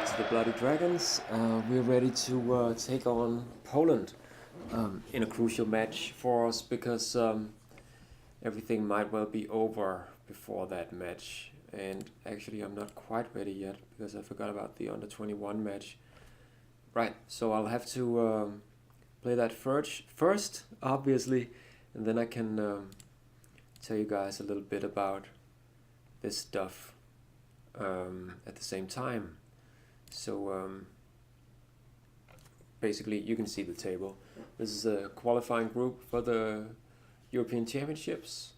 to the Bloody Dragons. We're ready to take on Poland in a crucial match for us because everything might well be over before that match. And actually, I'm not quite ready yet because I forgot about the under 21 match. Right, so I'll have to play that first, obviously, and then I can tell you guys a little bit about this stuff at the same time. So basically, you can see the table. This is a qualifying group for the European Championships,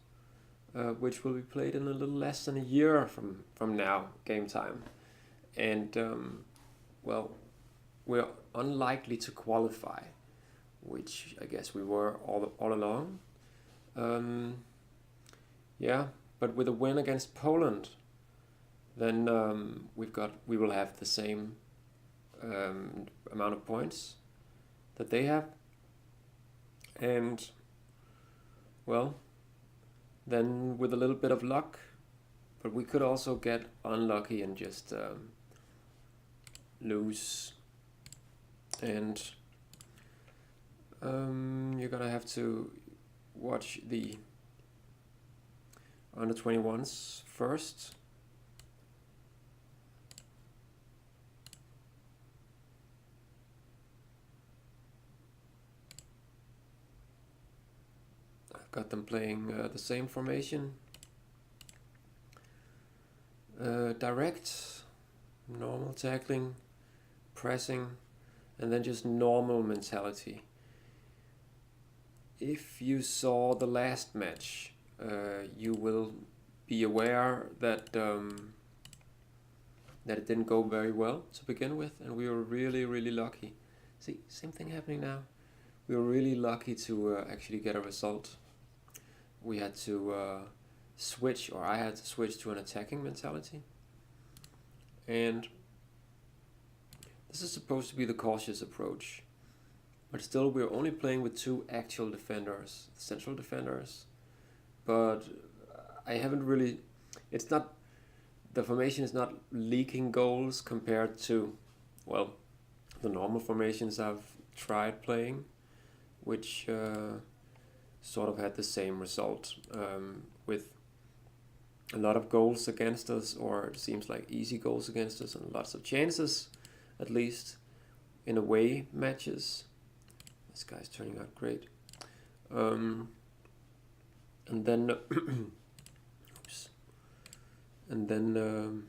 which will be played in a little less than a year from now, game time. And well, we're unlikely to qualify, which I guess we were all along. Yeah, but with a win against Poland, then we will have the same amount of points that they have, and well, then with a little bit of luck, but we could also get unlucky and just lose, and you're gonna have to watch the under 21s first. Got them playing the same formation. Direct, normal tackling, pressing, and then just normal mentality. If you saw the last match, you will be aware that that it didn't go very well to begin with, and we were really lucky. See, same thing happening now. We were really lucky to actually get a result. We had to switch, or I had to switch to an attacking mentality. And this is supposed to be the cautious approach. But still, we're only playing with two actual defenders, central defenders. But I haven't really, it's not, the formation is not leaking goals compared to, well, the normal formations I've tried playing, which sort of had the same result with a lot of goals against us, or it seems like easy goals against us, and lots of chances, at least, in away matches. This guy's turning out great. And then, oops. And then,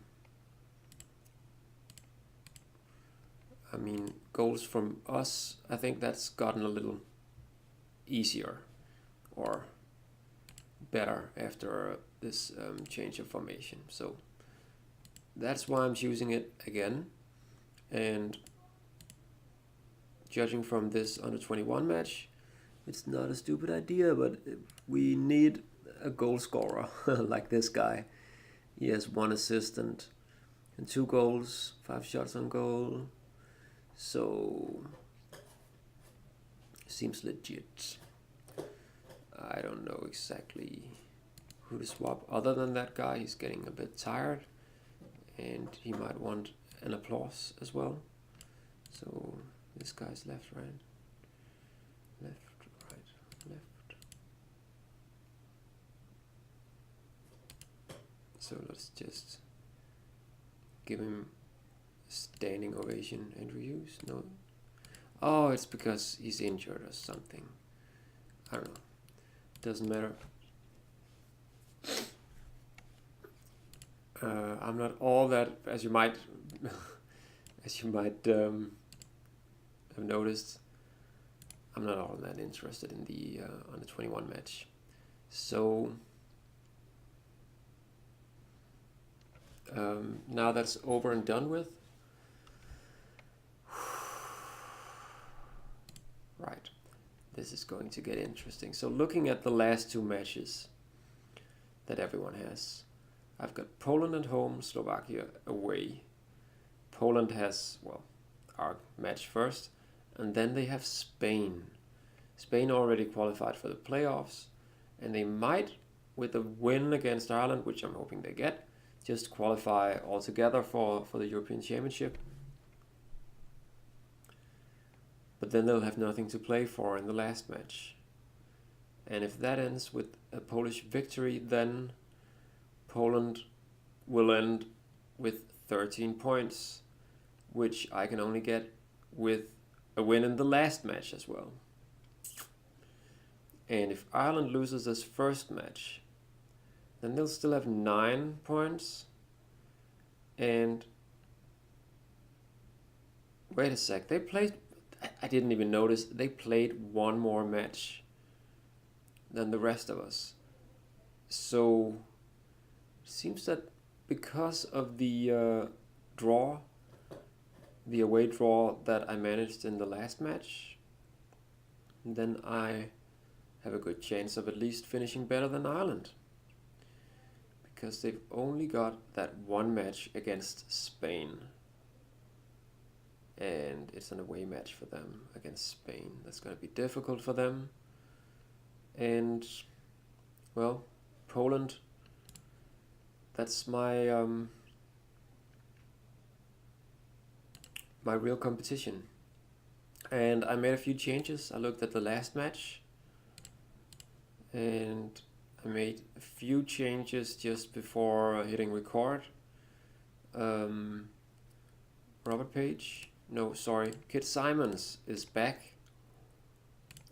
I mean, goals from us, I think that's gotten a little easier or better after this change of formation. So that's why I'm choosing it again. And judging from this under 21 match, it's not a stupid idea, but we need a goal scorer like this guy. He has 1 assist and 2 goals, 5 shots on goal. So seems legit. I don't know exactly who to swap other than that guy. He's getting a bit tired and he might want an applause as well. So this guy's left, right, left, right, left. So let's just give him a standing ovation. Andrew Hughes? No. Oh, it's because he's injured or something. I don't know. Doesn't matter. I'm not all that, as you might have noticed, I'm not all that interested in the under 21 match. So now that's over and done with. Right. This is going to get interesting. So looking at the last 2 matches that everyone has, I've got Poland at home, Slovakia away. Poland has, well, our match first, and then they have Spain. Spain already qualified for the playoffs, and they might, with a win against Ireland, which I'm hoping they get, just qualify altogether for the European Championship. but then they'll have nothing to play for in the last match. And if that ends with a Polish victory, then Poland will end with 13 points, which I can only get with a win in the last match as well. And if Ireland loses this first match, then they'll still have 9 points. And wait a sec, they played, I didn't even notice, they played one more match than the rest of us. So it seems that because of the draw, the away draw that I managed in the last match, then I have a good chance of at least finishing better than Ireland. Because they've only got that one match against Spain. And it's an away match for them against Spain. That's going to be difficult for them. And, well, Poland, that's my my real competition. And I made a few changes. I looked at the last match, and I made a few changes just before hitting record. Robert Page, no, sorry, Kit Symons is back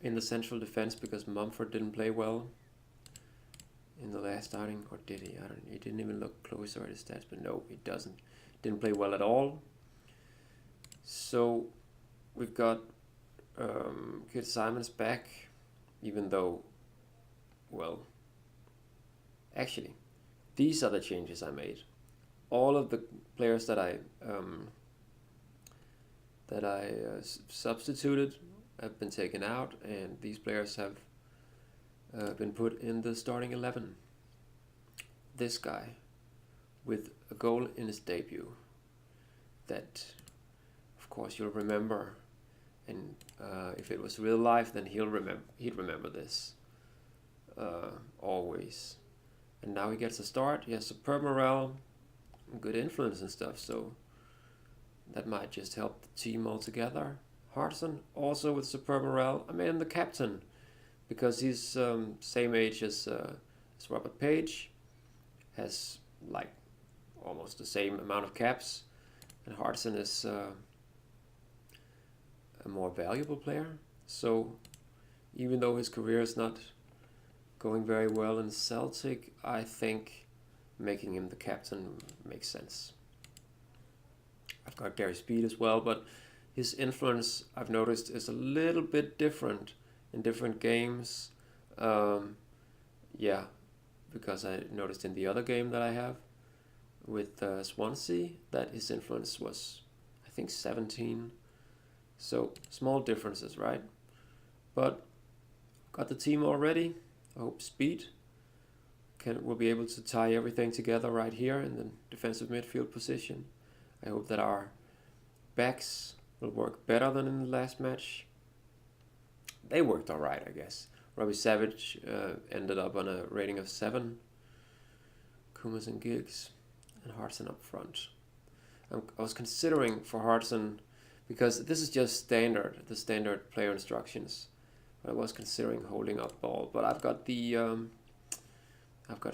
in the central defense because Mumford didn't play well in the last outing, or did he? I don't. He didn't even look closer at his stats, but no, he doesn't. Didn't play well at all. So we've got Kit Symons back, even though, well, actually, these are the changes I made. All of the players that I substituted have been taken out, and these players have been put in the starting 11. This guy, with a goal in his debut, that, of course, you'll remember, and if it was real life, then he'd remember this always. And now he gets a start. He has superb morale, good influence and stuff, so that might just help the team altogether. Hartson also with superb morale. I made him the captain because he's same age as Robert Page, has like almost the same amount of caps, and Hartson is a more valuable player. So even though his career is not going very well in Celtic, I think making him the captain makes sense. I've got Gary Speed as well, but his influence, I've noticed, is a little bit different in different games. Yeah, because I noticed in the other game that I have with Swansea that his influence was, I think, 17. So small differences, right? But got the team already. I hope Speed will be able to tie everything together right here in the defensive midfield position. I hope that our backs will work better than in the last match. They worked alright, I guess. Robbie Savage ended up on a rating of 7. Kumas and Giggs, and Hartson up front. I was considering for Hartson, because this is just the standard player instructions. But I was considering holding up ball, but I've got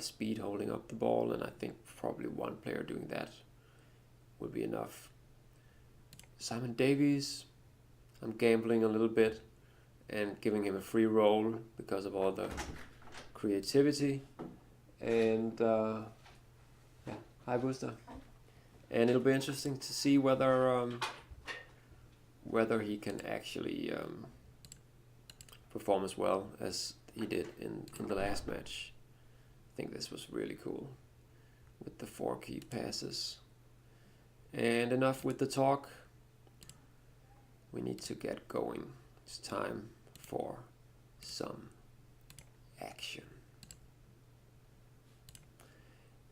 Speed holding up the ball, and I think probably one player doing that would be enough. Simon Davies, I'm gambling a little bit and giving him a free roll because of all the creativity. And yeah, hi Booster. And it'll be interesting to see whether he can actually perform as well as he did in the last match. I think this was really cool with the 4 key passes. And enough with the talk. We need to get going. It's time for some action.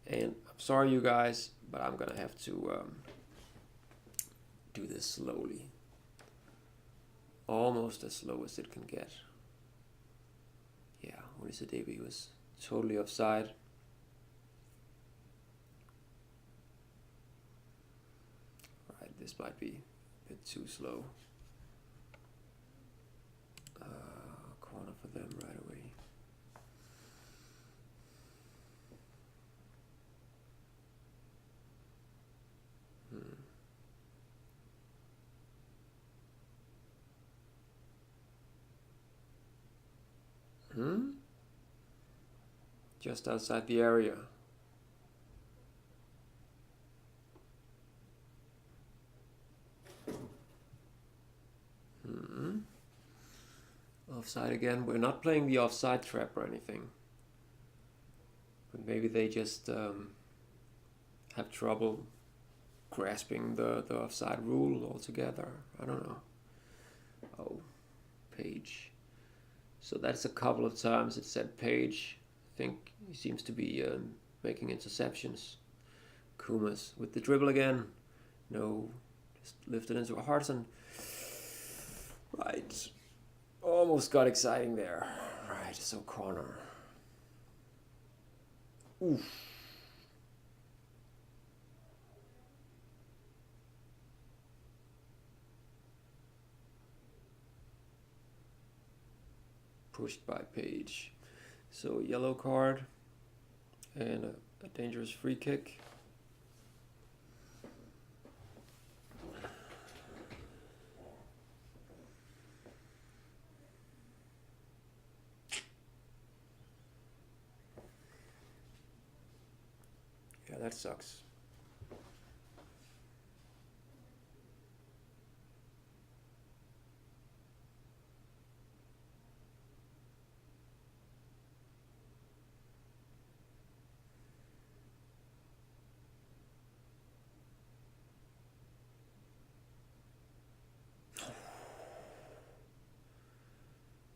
And I'm sorry you guys, but I'm gonna have to do this slowly. Almost as slow as it can get. Yeah, Odisa Davy was totally offside. Right, this might be a bit too slow. for them right away. Just outside the area. Offside again. We're not playing the offside trap or anything. But maybe they just have trouble grasping the offside rule altogether. I don't know. Oh, Page. So that's a couple of times it said Page. I think he seems to be making interceptions. Kumas with the dribble again. No, just lifted into a Hartson. Right. Almost got exciting there. Right, so corner. Oof. Pushed by Page. So yellow card and a dangerous free kick. Yeah, that sucks.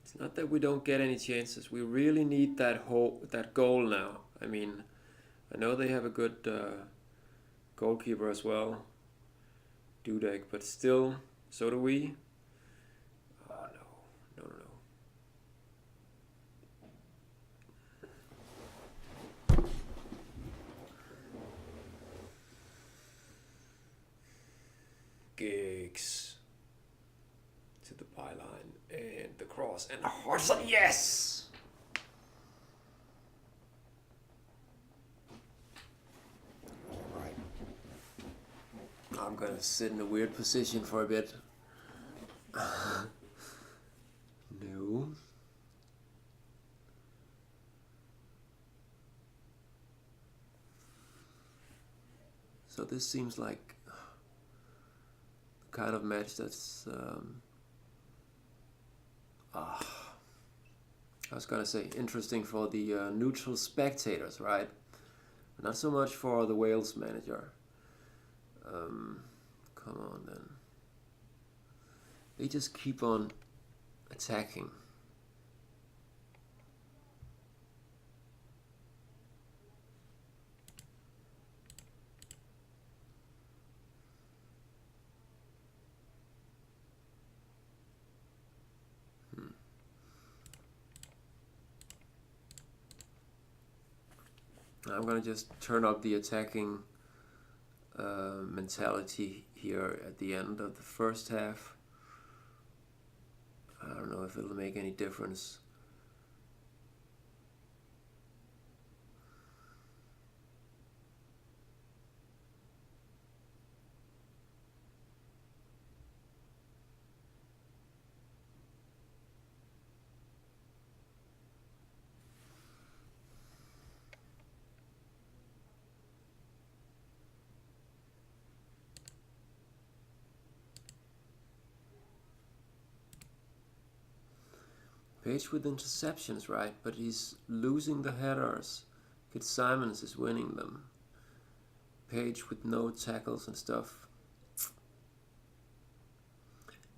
It's not that we don't get any chances. We really need that goal now. I mean, I know they have a good goalkeeper as well, Dudek, but still, so do we. Oh, no. Giggs to the byline and the cross and Hodgson, yes! Alright. I'm gonna sit in a weird position for a bit. No. So this seems like the kind of match that's I was gonna say interesting for the neutral spectators, right? Not so much for the Wales manager. Come on then. They just keep on attacking. I'm gonna just turn up the attacking mentality here at the end of the first half. I don't know if it'll make any difference. Page with interceptions, right? But he's losing the headers. Fitzsimons is winning them. Page with no tackles and stuff.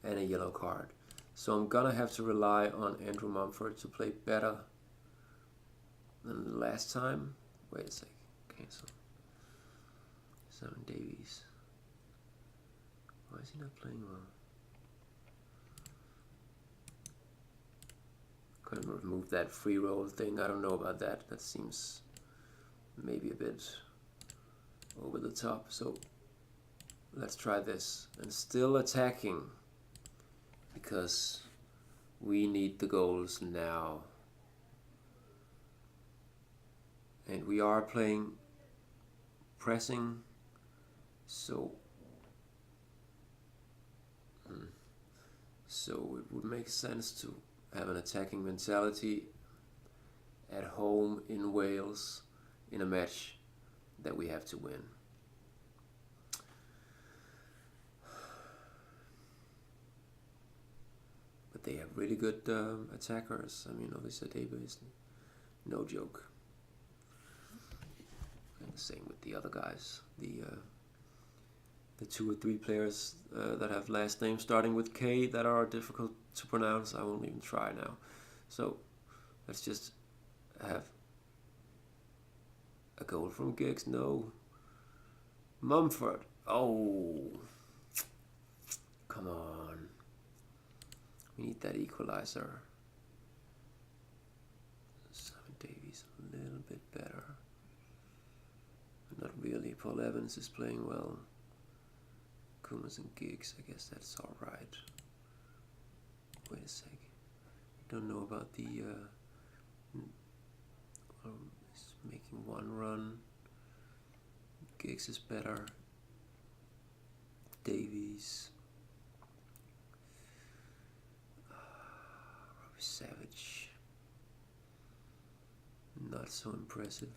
And a yellow card. So I'm gonna have to rely on Andrew Mumford to play better than the last time. Wait a sec. Cancel. Simon Davies. Why is he not playing well? Couldn't remove that free roll thing. I don't know about that. That seems maybe a bit over the top. So let's try this. And still attacking, because We need the goals now. And we are playing pressing, so it would make sense to have an attacking mentality at home in Wales in a match that we have to win. But they have really good attackers. I mean, obviously Davies is no joke. And the same with the other guys. The 2 or 3 players that have last names starting with K that are difficult to pronounce. I won't even try now. So let's just have a goal from Giggs. No. Mumford. Oh. Come on. We need that equalizer. Simon Davies a little bit better. Not really. Paul Evans is playing well. Kumas and Giggs, I guess that's alright. Wait a sec. Don't know about the he's making one run. Giggs is better. Davies. Robbie Savage. Not so impressive.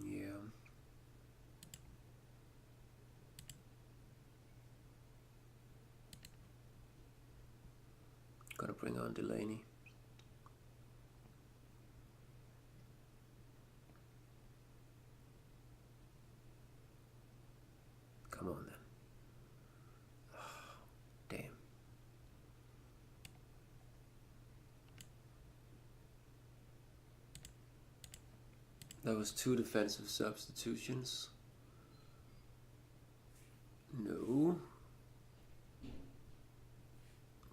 Yeah. Gotta bring on Delaney. Come on then. Oh, damn. That was 2 defensive substitutions. No.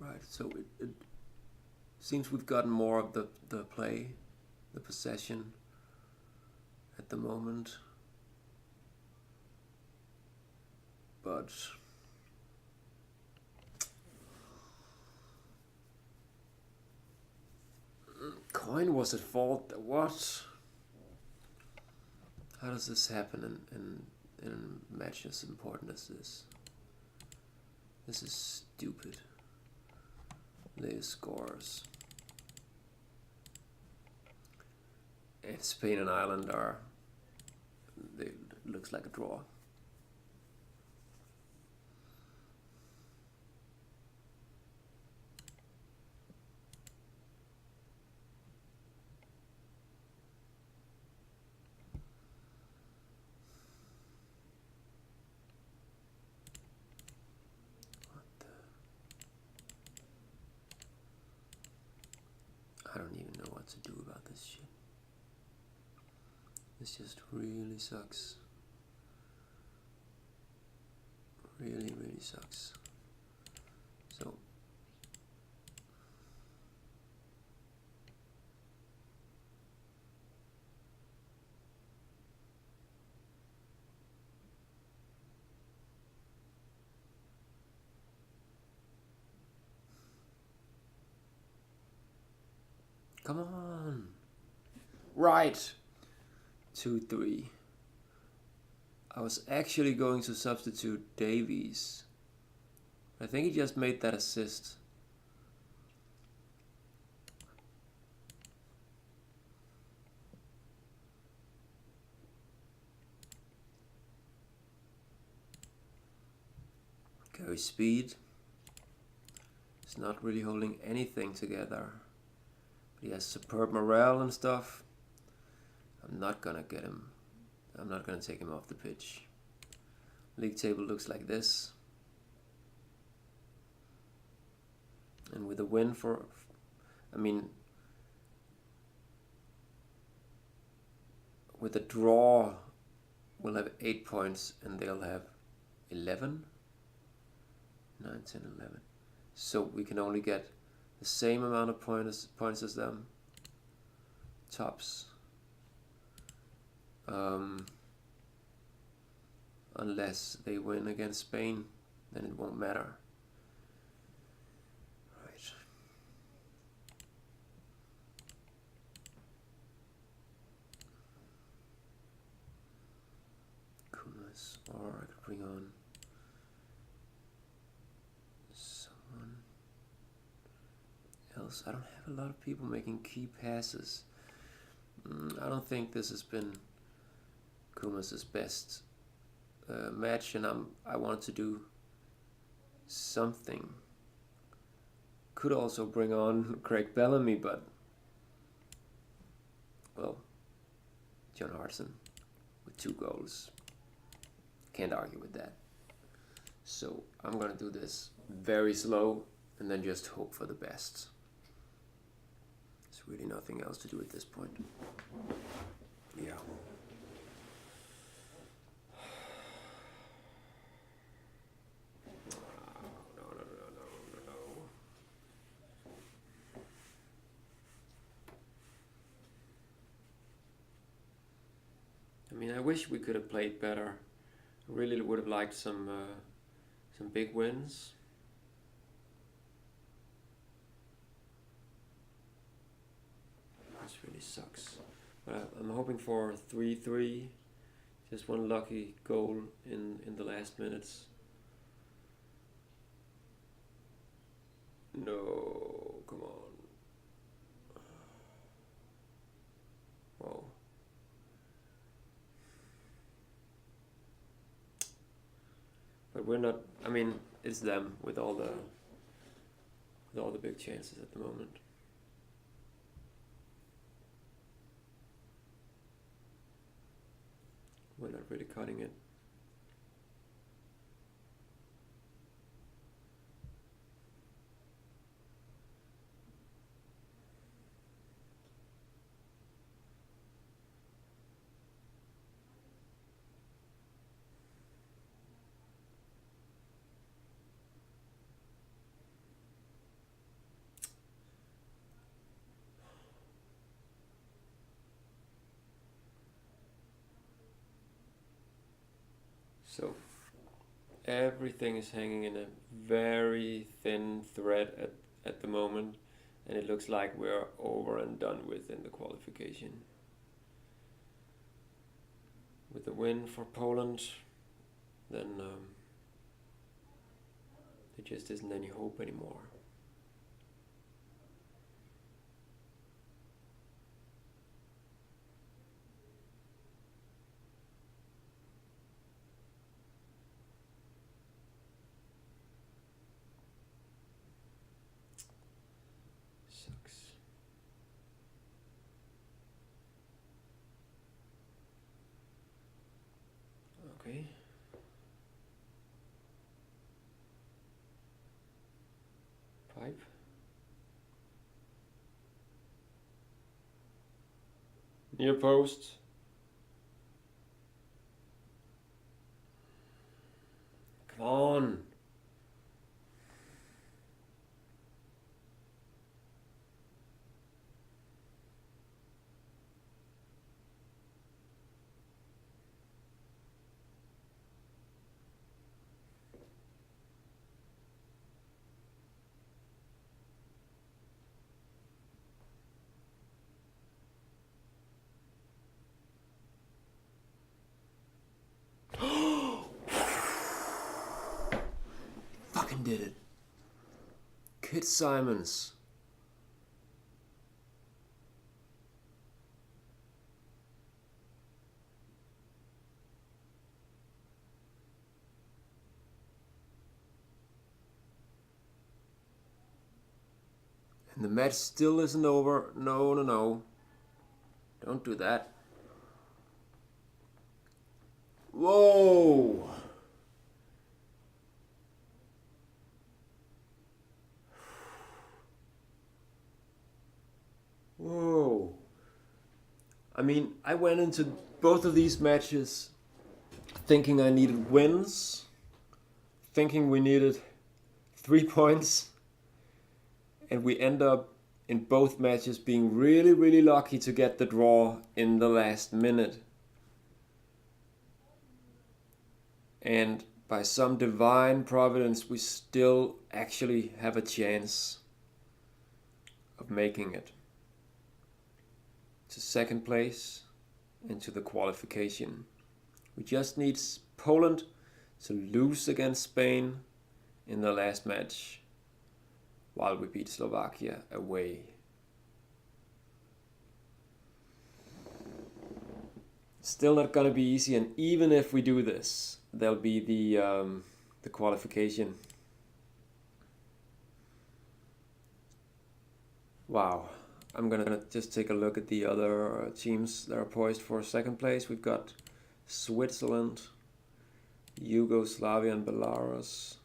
Right, so it seems we've gotten more of the play, the possession at the moment. But Coin was at fault. What? How does this happen in a match as important as this? This is stupid. They scores. And Spain and Ireland are. It looks like a draw. I don't even know what to do about this shit. This just really sucks. Really, really sucks. So come on. Right. 2-3. I was actually going to substitute Davies. I think he just made that assist. Gary Speed. He's not really holding anything together. But he has superb morale and stuff. I'm not gonna get him. I'm not gonna take him off the pitch. League table looks like this. And with a win for, I mean, with a draw, we'll have 8 points and they'll have 11. 9, 10, 11. So we can only get the same amount of points as them. Tops. unless they win against Spain, then it won't matter. Right. Kumas, or I could bring on someone else. I don't have a lot of people making key passes. I don't think this has been Kumas' best match, and I want to do something. Could also bring on Craig Bellamy, but well, John Hartson with 2 goals. Can't argue with that. So I'm gonna do this very slow and then just hope for the best. There's really nothing else to do at this point. Yeah. I mean, I wish we could have played better. I really would have liked some big wins. This really sucks. But I'm hoping for 3-3. Just one lucky goal in the last minutes. No, come on. Whoa. But we're not. I mean, it's them with all the big chances at the moment. We're not really cutting it. So everything is hanging in a very thin thread at the moment, and it looks like we're over and done with in the qualification. With the win for Poland, then there just isn't any hope anymore. Okay. Pipe. Near post. Come on. Fucking did it. Kit Simons. And the match still isn't over. No, no, no. Don't do that. Whoa! Whoa. I mean, I went into both of these matches thinking I needed wins, thinking we needed 3 points, and we end up in both matches being really, really lucky to get the draw in the last minute. And by some divine providence, we still actually have a chance of making it to second place and to the qualification. We just need Poland to lose against Spain in the last match while we beat Slovakia away. Still not gonna be easy, and even if we do this, there'll be the qualification. Wow. I'm gonna just take a look at the other teams that are poised for second place. We've got Switzerland, Yugoslavia and Belarus,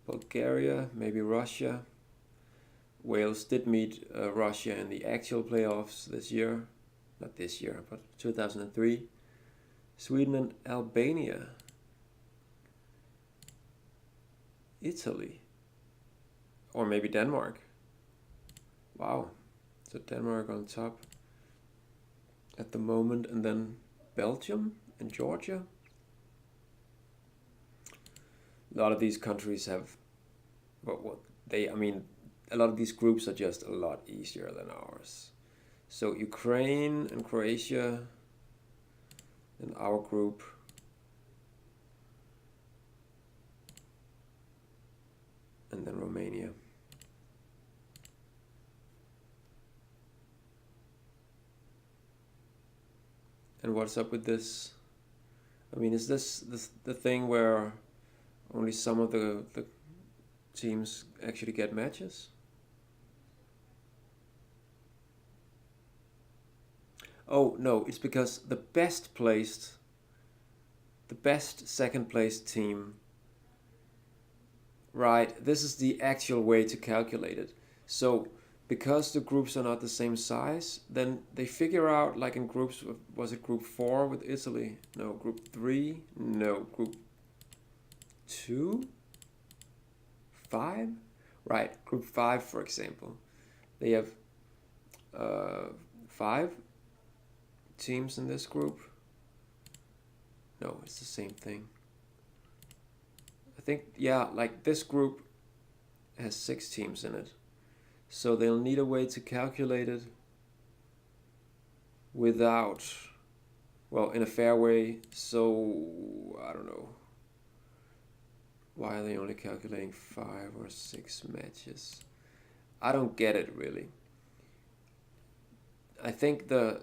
Bulgaria, maybe Russia. Wales did meet Russia in the actual playoffs this year. Not this year, but 2003. Sweden and Albania. Italy. Or maybe Denmark. Wow. So Denmark on top at the moment, and then Belgium and Georgia. A lot of these countries have, a lot of these groups are just a lot easier than ours. So Ukraine and Croatia in our group. And then Romania. And what's up with this? I mean, is this the thing where only some of the teams actually get matches? Oh no, it's because the best second place team, right, this is the actual way to calculate it. So because the groups are not the same size, then they figure out, like in groups, was it group 4 with Italy? No, group 3? No, group 2? 5? Right, group 5, for example. They have 5 teams in this group. No, it's the same thing. I think, yeah, like this group has 6 teams in it. So they'll need a way to calculate it without, well, in a fair way. So, I don't know. Why are they only calculating 5 or 6 matches? I don't get it, really. I think they're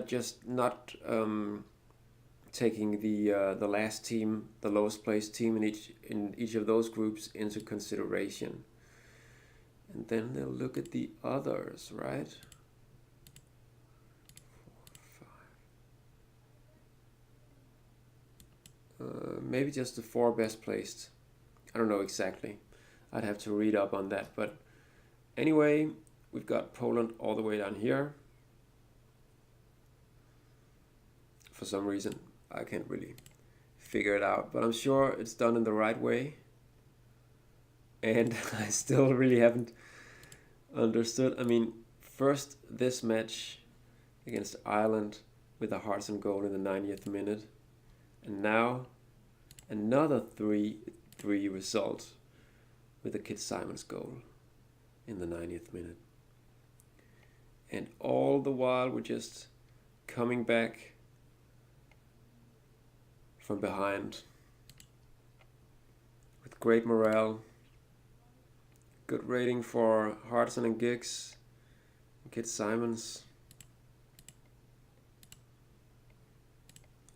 just not taking the last team, the lowest placed team in each of those groups into consideration. And then they'll look at the others, right? 4, 5. Maybe just the 4 best placed. I don't know exactly. I'd have to read up on that. But anyway, we've got Poland all the way down here. For some reason, I can't really figure it out. But I'm sure it's done in the right way. And I still really haven't understood. I mean, first this match against Ireland with a Hartson goal in the 90th minute. And now another 3-3 result with a Kit Symons goal in the 90th minute. And all the while we're just coming back from behind with great morale. Good rating for Hartson and Giggs, and Kit Symons.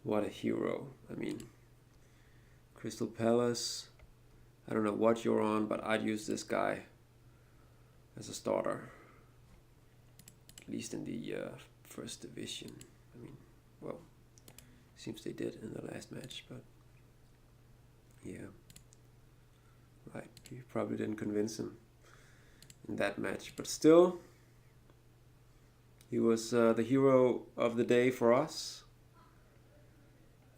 What a hero. I mean, Crystal Palace. I don't know what you're on, but I'd use this guy as a starter. At least in the first division. I mean, well, seems they did in the last match, but yeah. Right, you probably didn't convince him in that match, but still, he was the hero of the day for us.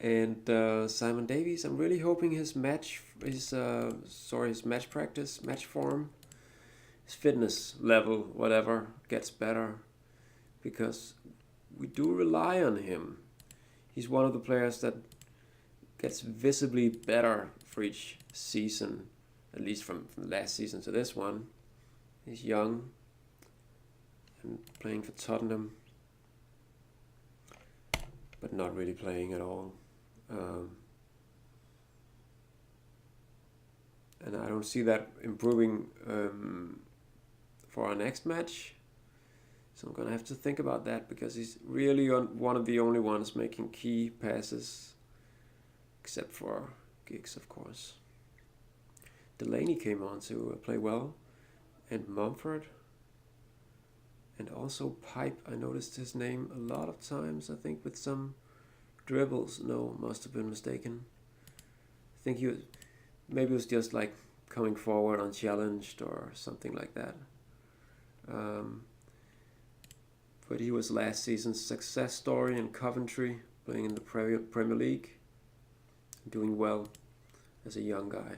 And Simon Davies, I'm really hoping his match practice, match form, his fitness level, whatever, gets better, because we do rely on him. He's one of the players that gets visibly better for each season, at least from last season to this one. He's young and playing for Tottenham, but not really playing at all. And I don't see that improving for our next match. So I'm going to have to think about that, because he's really one of the only ones making key passes, except for Giggs, of course. Delaney came on to play well, and Mumford, and also Pipe. I noticed his name a lot of times, I think with some dribbles. No, must have been mistaken. I think maybe it was just like coming forward unchallenged or something like that. But he was last season's success story in Coventry, playing in the Premier League, doing well as a young guy.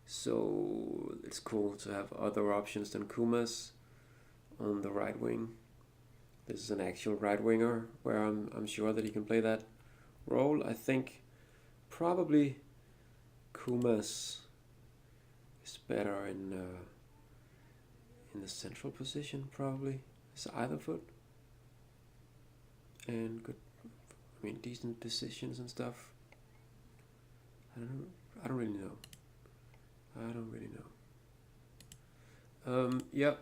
So it's cool to have other options than Kumas on the right wing. This is an actual right winger where I'm sure that he can play that role. I think probably Kumas is better in the central position, probably. It's either foot. And good, decent decisions and stuff. I don't really know. Yep.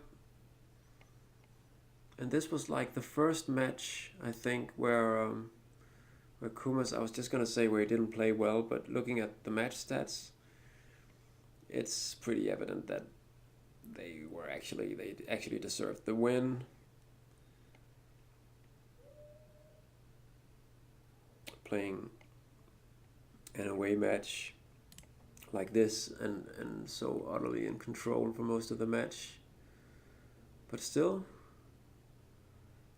And this was like the first match, I think, where Kumas, I was just gonna say where he didn't play well, but looking at the match stats, it's pretty evident that they actually deserved the win. Playing an away match like this and so utterly in control for most of the match, but still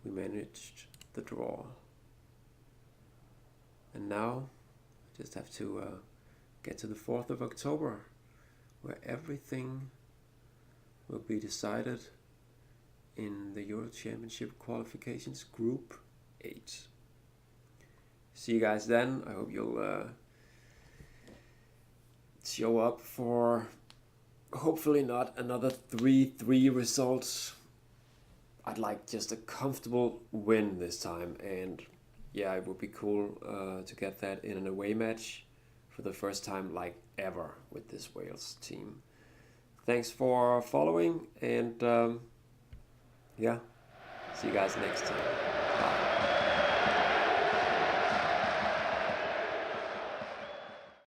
we managed the draw. And now I just have to get to the 4th of October, where everything will be decided in the Euro Championship qualifications Group 8. See you guys then. I hope you'll show up for hopefully not another 3-3 result. I'd like just a comfortable win this time, and yeah, it would be cool to get that in an away match for the first time like ever with this Wales team. Thanks for following, and yeah, see you guys next time.